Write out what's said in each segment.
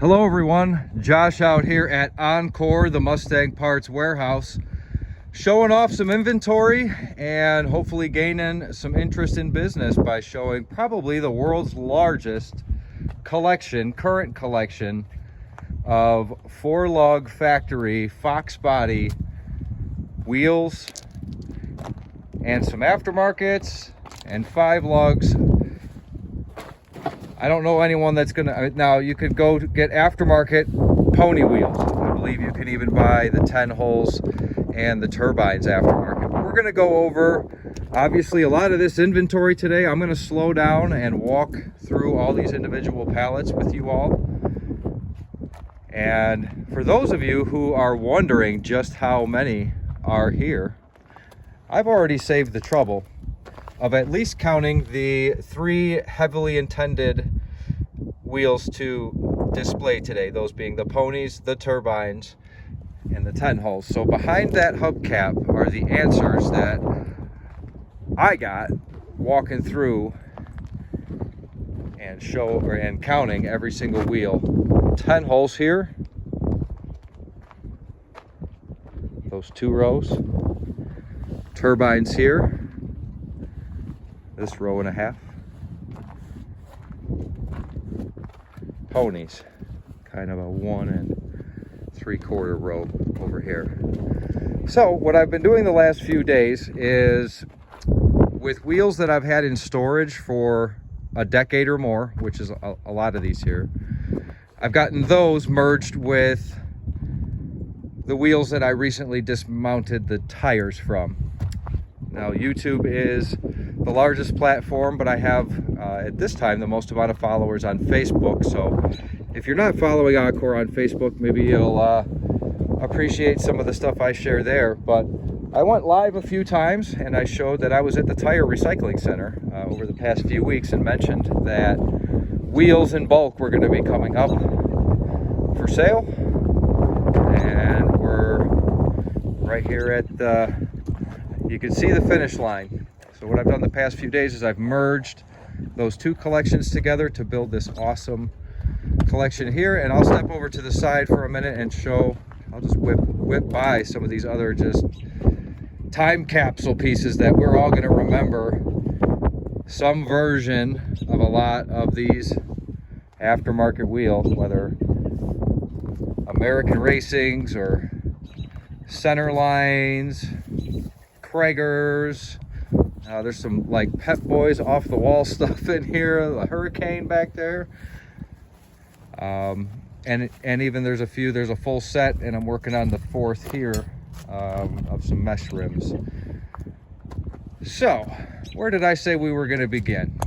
Hello everyone, Josh out here at Encore, the Mustang parts warehouse, showing off some inventory and hopefully gaining some interest in business by showing probably the world's largest current collection of 4-lug factory Fox body wheels and some aftermarkets and 5 lugs. I don't know anyone that's gonna, now you could go to get aftermarket pony wheels. I believe you can even buy the 10 holes and the turbines aftermarket. But we're gonna go over, obviously, a lot of this inventory today. I'm gonna slow down and walk through all these individual pallets with you all. And for those of you who are wondering just how many are here, I've already saved the trouble of at least counting the 3 heavily intended wheels to display today, those being the ponies, the turbines, and the 10 holes. So behind that hubcap are the answers that I got walking through and counting every single wheel. 10 holes here, those 2 rows, turbines here, this row and a half, ponies, kind of a 1 3/4 row over here. So what I've been doing the last few days is, with wheels that I've had in storage for a decade or more, which is a lot of these here, I've gotten those merged with the wheels that I recently dismounted the tires from. Now, YouTube is the largest platform, but I have at this time the most amount of followers on Facebook. So if you're not following Encore on Facebook, maybe you'll appreciate some of the stuff I share there. But I went live a few times and I showed that I was at the tire recycling center over the past few weeks and mentioned that wheels in bulk were going to be coming up for sale. And we're right here at the, you can see the finish line. So what I've done the past few days is I've merged those 2 collections together to build this awesome collection here. And I'll step over to the side for a minute and show, I'll just whip by some of these other just time capsule pieces that we're all going to remember some version of a lot of these aftermarket wheels, whether American Racings or Center Lines, Kragers. There's some like Pep Boys off the wall stuff in here, the Hurricane back there, and even there's a full set, and I'm working on the 4th here of some mesh rims. So where did I say we were going to begin?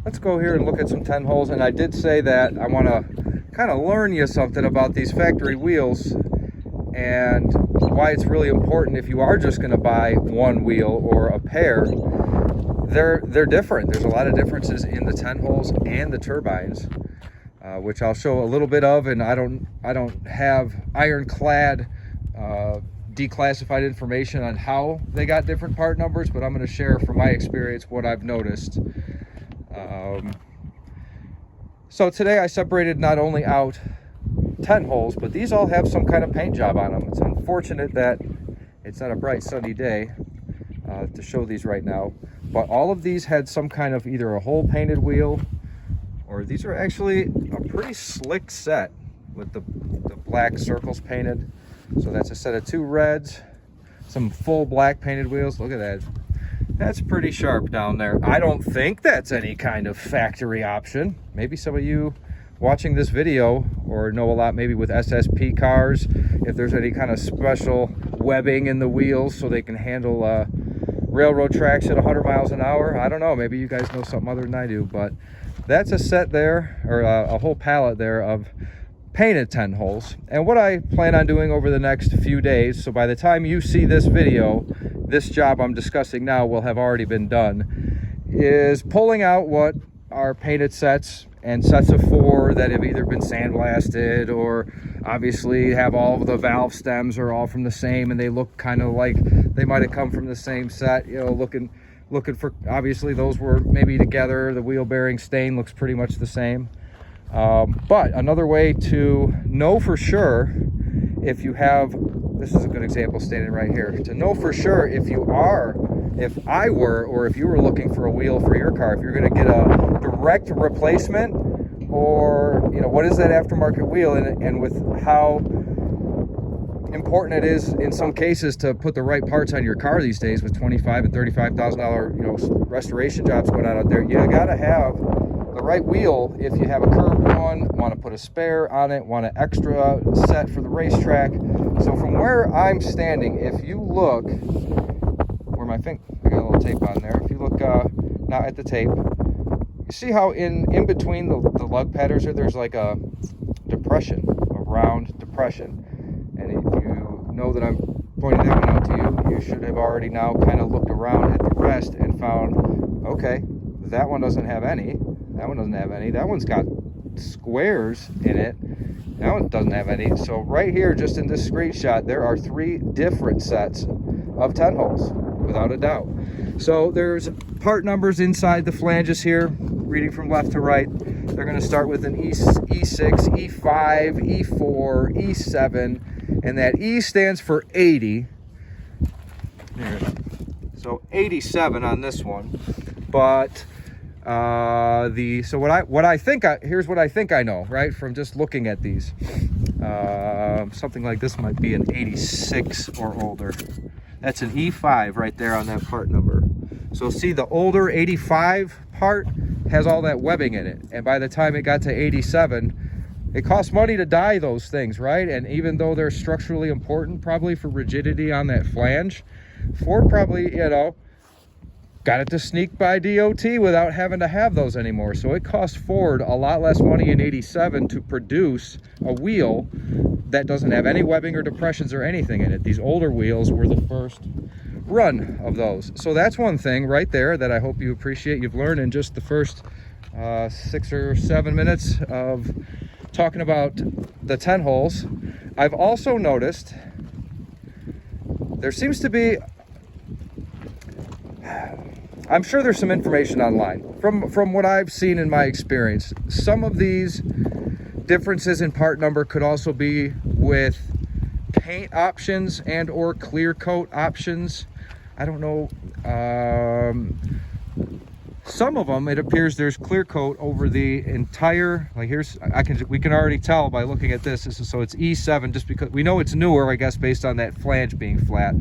Let's go here and look at some 10 holes. And I did say that I want to kind of learn you something about these factory wheels and why it's really important if you are just going to buy 1 wheel or a pair. They're different. There's a lot of differences in the 10 holes and the turbines, which I'll show a little bit of. And I don't have ironclad declassified information on how they got different part numbers, but I'm going to share from my experience what I've noticed. So today I separated not only out 10 holes, but these all have some kind of paint job on them. It's unfortunate that it's not a bright sunny day to show these right now, but all of these had some kind of either a hole painted wheel, or these are actually a pretty slick set with the black circles painted. So that's a set of 2 reds, some full black painted wheels. Look at that. That's pretty sharp down there. I don't think that's any kind of factory option. Maybe some of you watching this video or know a lot maybe with SSP cars, if there's any kind of special webbing in the wheels so they can handle railroad tracks at 100 miles an hour. I don't know, maybe you guys know something other than I do, but that's a set there, or a whole pallet there of painted 10 holes. And what I plan on doing over the next few days, so by the time you see this video, this job I'm discussing now will have already been done, is pulling out what are painted sets and sets of 4 that have either been sandblasted or obviously have all of the valve stems are all from the same and they look kind of like they might have come from the same set, you know, looking looking for, obviously those were maybe together. The wheel bearing stain looks pretty much the same. But another way to know for sure if you have, this is a good example standing right here, to know for sure if you are, if I were, or if you were looking for a wheel for your car, if you're going to get a direct replacement, or, you know, what is that aftermarket wheel, and with how important it is in some cases to put the right parts on your car these days with $25,000 and $35,000, you know, restoration jobs going on out there. You gotta have the right wheel if you have a curved one, want to put a spare on it, want an extra set for the racetrack. So from where I'm standing, if you look where my finger, I got a little tape on there. If you look now at the tape, you see how in between the lug padders there's like a depression, a round depression. And if you know that I'm pointing that one out to you, you should have already now kind of looked around at the rest and found, okay, that one doesn't have any. That one doesn't have any. That one's got squares in it. That one doesn't have any. So right here, just in this screenshot, there are 3 different sets of 10 holes, without a doubt. So there's part numbers inside the flanges here, reading from left to right. They're going to start with an E6, E5, E4, E7, and that E stands for 80. There. So 87 on this one. But so what I think here's what I think I know, right, from just looking at these. Something like this might be an 86 or older. That's an E5 right there on that part number. So see, the older 85 part has all that webbing in it, and by the time it got to 87, it costs money to dye those things, right? And even though they're structurally important probably for rigidity on that flange, Ford probably, you know, got it to sneak by DOT without having to have those anymore. So it cost Ford a lot less money in 87 to produce a wheel that doesn't have any webbing or depressions or anything in it. These older wheels were the first run of those. So that's one thing right there that I hope you appreciate. You've learned in just the first 6 or 7 minutes of talking about the 10 holes. I've also noticed there seems to be, I'm sure there's some information online from what I've seen in my experience. Some of these differences in part number could also be with paint options and or clear coat options. I don't know. Some of them, it appears there's clear coat over the entire, like here's, we can already tell by looking at this. So it's E7, just because we know it's newer, I guess, based on that flange being flat.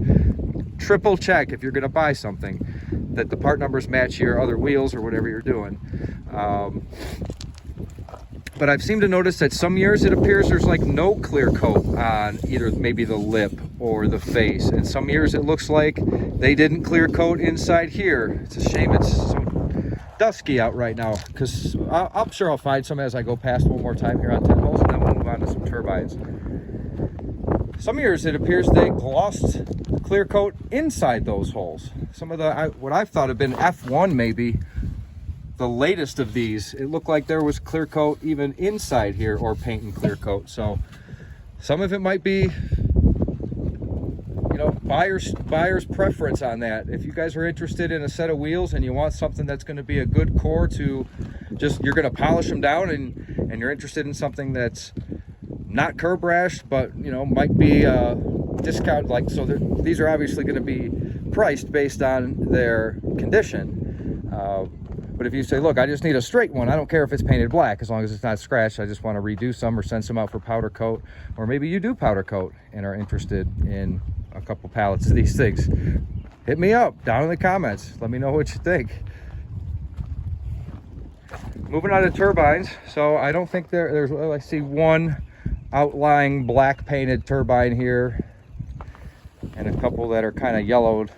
Triple check if you're going to buy something that the part numbers match your other wheels or whatever you're doing. But I've seemed to notice that some years it appears there's like no clear coat on either maybe the lip or the face. And some years it looks like they didn't clear coat inside here. It's a shame it's so dusky out right now, because I'm sure I'll find some as I go past one more time here on 10 holes, and then we'll move on to some turbines. Some years it appears they glossed clear coat inside those holes. Some of the, what I've thought have been F1 maybe, the latest of these, it looked like there was clear coat even inside here, or paint and clear coat. So some of it might be, you know, buyer's preference on that. If you guys are interested in a set of wheels and you want something that's going to be a good core to just, you're going to polish them down, and you're interested in something that's not curb rashed, but, you know, might be discount, like, so these are obviously going to be priced based on their condition. But if you say, look, I just need a straight one, I don't care if it's painted black, as long as it's not scratched, I just want to redo some or send some out for powder coat. Or maybe you do powder coat and are interested in a couple pallets of these things. Hit me up down in the comments. Let me know what you think. Moving on to turbines. So I don't think there's, well, I see one outlying black painted turbine here, and a couple that are kind of yellowed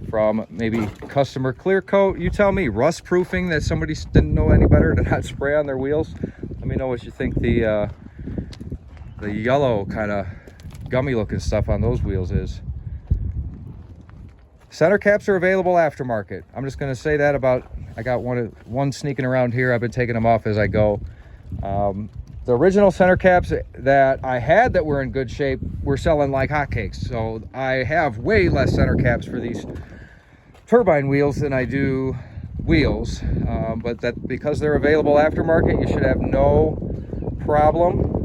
from maybe customer clear coat. You tell me, rust proofing that somebody didn't know any better to not spray on their wheels. Let me know what you think the yellow kind of gummy looking stuff on those wheels is. Center caps are available aftermarket. I'm just going to say that about, I got one sneaking around here. I've been taking them off as I go. The original center caps that I had that were in good shape were selling like hotcakes. So I have way less center caps for these turbine wheels than I do wheels, but that because they're available aftermarket, you should have no problem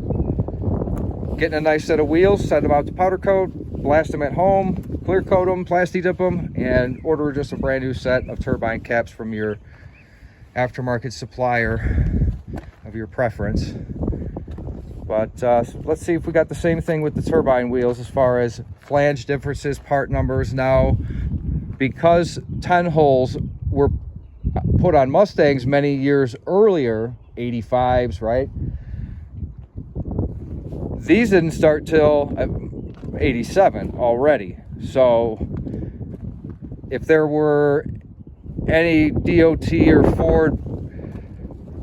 getting a nice set of wheels, send them out to powder coat, blast them at home, clear coat them, plasti dip them, and order just a brand new set of turbine caps from your aftermarket supplier of your preference. But let's see if we got the same thing with the turbine wheels as far as flange differences, part numbers. Now, because 10 holes were put on Mustangs many years earlier, 85s, right? These didn't start till 87 already. So if there were any DOT or Ford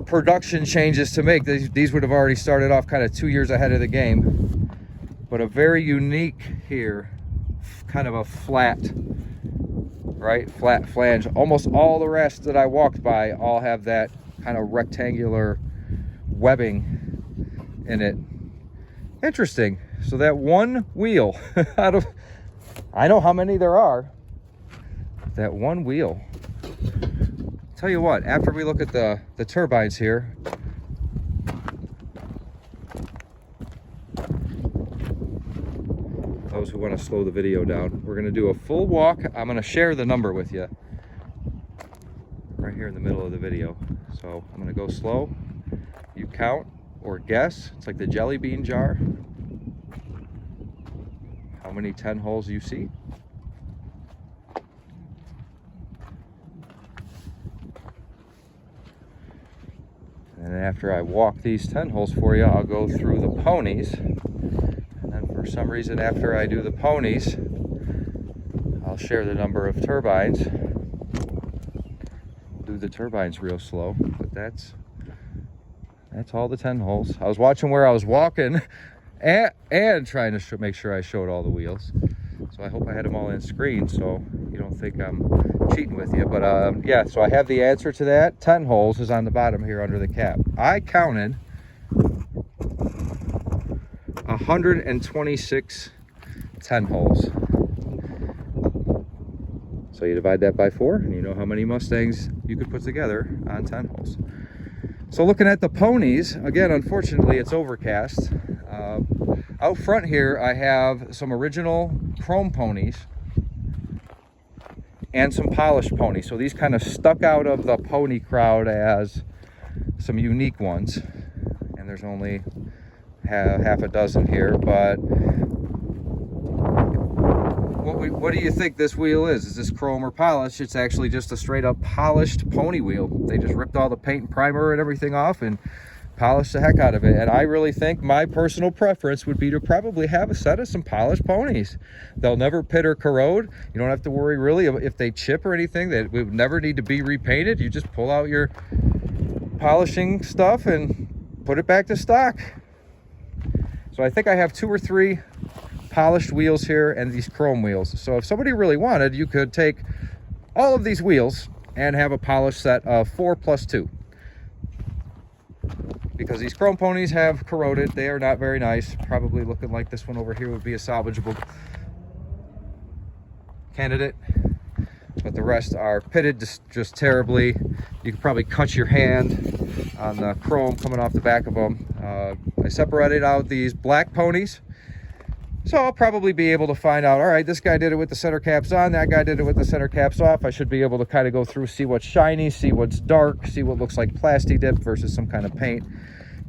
production changes to make, these would have already started off kind of 2 years ahead of the game. But a very unique here, kind of a flat, right? Flat flange. Almost all the rest that I walked by all have that kind of rectangular webbing in it. Interesting. So that one wheel out of, I know how many there are, that one wheel. Tell you what, after we look at the turbines here, those who want to slow the video down, we're going to do a full walk. I'm going to share the number with you right here in the middle of the video. So I'm going to go slow. You count or guess. It's like the jelly bean jar. How many 10 holes you see? And after I walk these 10 holes for you, I'll go through the ponies. And then for some reason, after I do the ponies, I'll share the number of turbines. Do the turbines real slow, but that's all the 10 holes. I was watching where I was walking and trying to make sure I showed all the wheels. So I hope I had them all in screen so you don't think I'm cheating with you. But yeah, so I have the answer to that. 10 holes is on the bottom here under the cap. I counted 126 10 holes. So you divide that by 4 and you know how many Mustangs you could put together on 10 holes. So looking at the ponies, again, unfortunately, it's overcast. Out front here, I have some original chrome ponies and some polished ponies. So these kind of stuck out of the pony crowd as some unique ones. And there's only half a dozen here. But what do you think this wheel is? Is this chrome or polished? It's actually just a straight up polished pony wheel. They just ripped all the paint and primer and everything off and polished the heck out of it. And I really think my personal preference would be to probably have a set of some polished ponies. They'll never pit or corrode. You don't have to worry really if they chip or anything. That would never need to be repainted. You just pull out your polishing stuff and put it back to stock. So I think I have 2 or 3 polished wheels here and these chrome wheels. So if somebody really wanted, you could take all of these wheels and have a polished set of 4 plus 2. Because these chrome ponies have corroded. They are not very nice. Probably looking like this one over here would be a salvageable candidate. But the rest are pitted just terribly. You could probably cut your hand on the chrome coming off the back of them. I separated out these black ponies. So I'll probably be able to find out, all right, this guy did it with the center caps on, that guy did it with the center caps off. I should be able to kind of go through, see what's shiny, see what's dark, see what looks like plasti dip versus some kind of paint.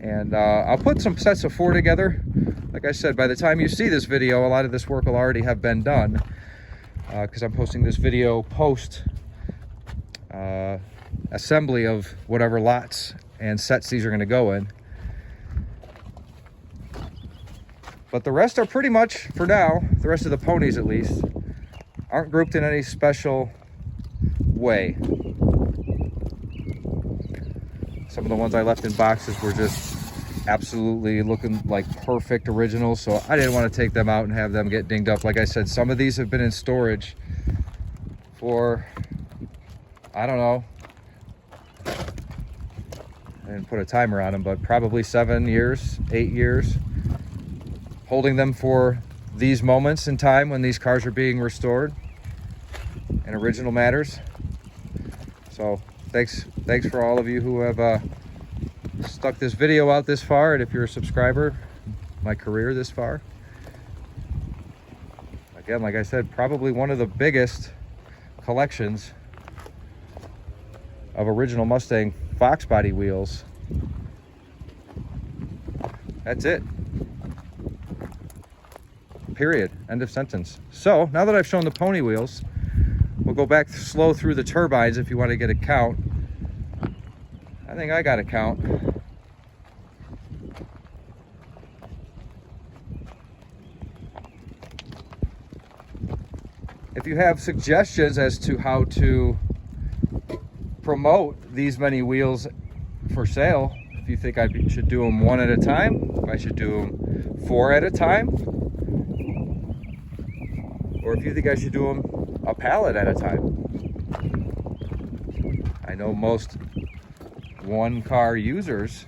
And I'll put some sets of 4 together. Like I said, by the time you see this video, a lot of this work will already have been done. Because I'm posting this video post assembly of whatever lots and sets these are going to go in. But the rest are pretty much, for now, the rest of the ponies at least, aren't grouped in any special way. Some of the ones I left in boxes were just absolutely looking like perfect originals, so I didn't want to take them out and have them get dinged up. Like I said, some of these have been in storage for, I don't know, I didn't put a timer on them, but probably 7 years, 8 years. Holding them for these moments in time when these cars are being restored. and original matters. So thanks for all of you who have stuck this video out this far, and if you're a subscriber, my career this far. Again, like I said, probably one of the biggest collections of original Mustang Fox body wheels. That's it. Period. End of sentence. So now that I've shown the pony wheels, we'll go back slow through the turbines if you want to get a count. I think I got a count. If you have suggestions as to how to promote these many wheels for sale, if you think I should do them one at a time, if I should do them 4 at a time, or if you think I should do them a pallet at a time. I know most one-car users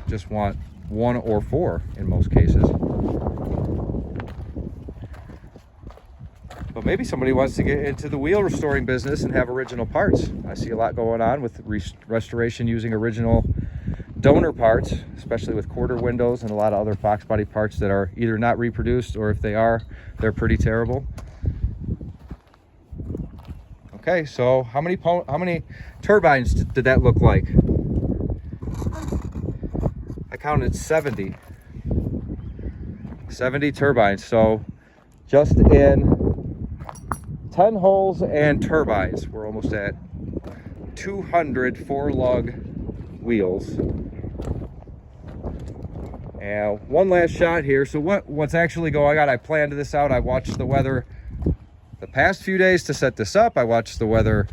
just want 1 or 4 in most cases. But maybe somebody wants to get into the wheel restoring business and have original parts. I see a lot going on with restoration using original donor parts, especially with quarter windows and a lot of other Fox body parts that are either not reproduced, or if they are, they're pretty terrible. Okay, so how many turbines did that look like? I counted 70 turbines. So just in 10 holes and turbines, we're almost at 200 4-lug wheels. And one last shot here. So what's actually going on? I planned this out. I watched the weather the past few days to set this up. I watched the weather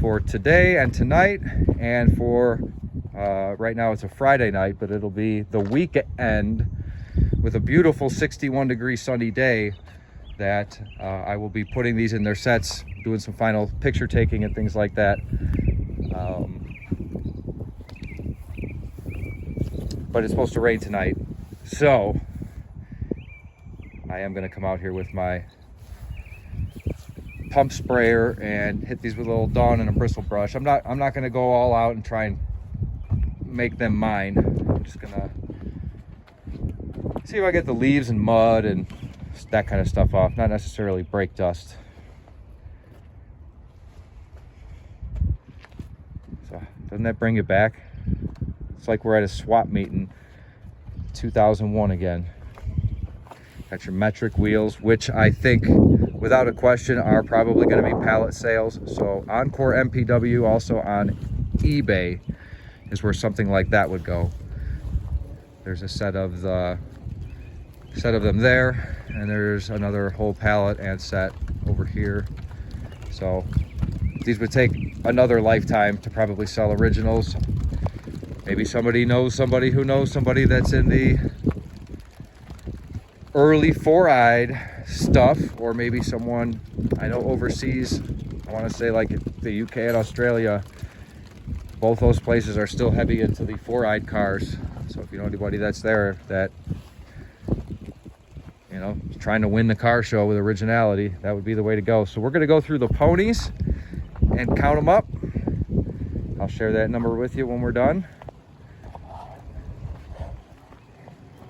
for today and tonight, and for right now it's a Friday night, but it'll be the weekend with a beautiful 61-degree sunny day that I will be putting these in their sets, doing some final picture taking and things like that. But it's supposed to rain tonight, so I am going to come out here with my pump sprayer and hit these with a little Dawn and a bristle brush. I'm not going to go all out and try and make them mine. I'm just going to see if I get the leaves and mud and that kind of stuff off, not necessarily brake dust. So doesn't that bring you back? It's like we're at a swap meet in 2001 again. Got your metric wheels, which I think without a question are probably going to be pallet sales. So Encore MPW, also on eBay, is where something like that would go. There's a set of them there, and there's another whole pallet and set over here. So these would take another lifetime to probably sell originals. Maybe somebody knows somebody who knows somebody that's in the early 4-eyed stuff, or maybe someone I know overseas. I want to say like the UK and Australia, both those places are still heavy into the 4-eyed cars. So if you know anybody that's there that, you know, trying to win the car show with originality, that would be the way to go. So we're going to go through the ponies and count them up. I'll share that number with you when we're done.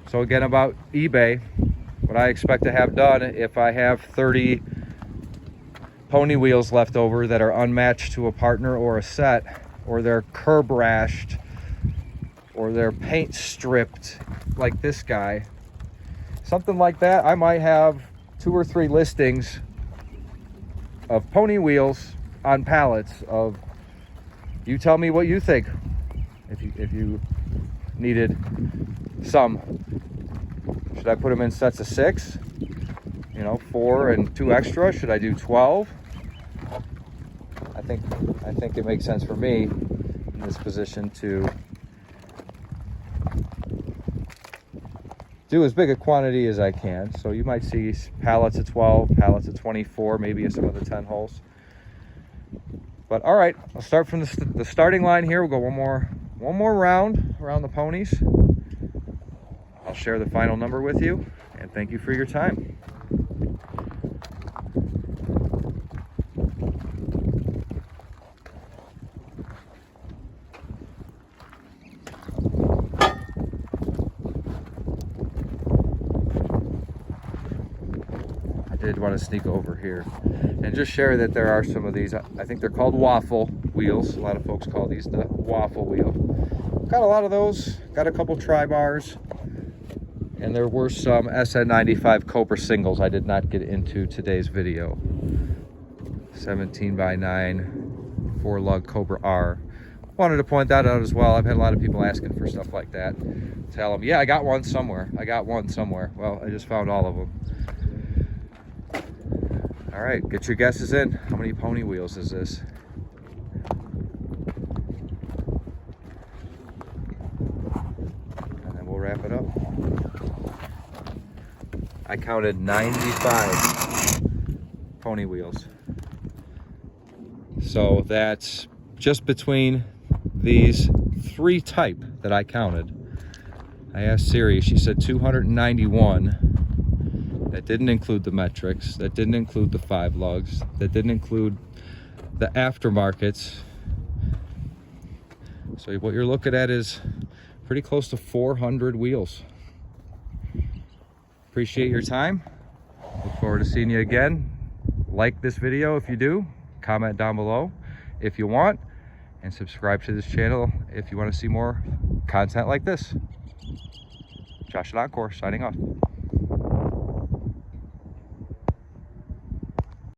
So again, about eBay, what I expect to have done, if I have 30 pony wheels left over that are unmatched to a partner or a set, or they're curb rashed, or they're paint stripped like this guy, something like that, I might have 2 or 3 listings of pony wheels on pallets of, you tell me what you think. If you needed some, should I put them in sets of 6? You know, 4 and 2 extra? Should I do 12? I think it makes sense for me in this position to do as big a quantity as I can. So you might see pallets of 12, pallets of 24, maybe some of the 10 holes. But all right, I'll start from the starting line here. We'll go one more round around the ponies. I'll share the final number with you, and thank you for your time. did want to sneak over here and just share that there are some of these. I think they're called waffle wheels. A lot of folks call these the waffle wheel. Got a lot of those. Got a couple tri-bars. And there were some SN95 Cobra singles I did not get into today's video. 17x9 4-lug Cobra R. Wanted to point that out as well. I've had a lot of people asking for stuff like that. Tell them, yeah, I got one somewhere. I got one somewhere. Well, I just found all of them. All right, get your guesses in. How many pony wheels is this? And then we'll wrap it up. I counted 95 pony wheels. So that's just between these 3 type that I counted. I asked Siri, she said 291. That didn't include the metrics. That didn't include the 5 lugs. That didn't include the aftermarkets. So what you're looking at is pretty close to 400 wheels. Appreciate your time. Look forward to seeing you again. Like this video if you do. Comment down below if you want. And subscribe to this channel if you want to see more content like this. Josh and Encore signing off.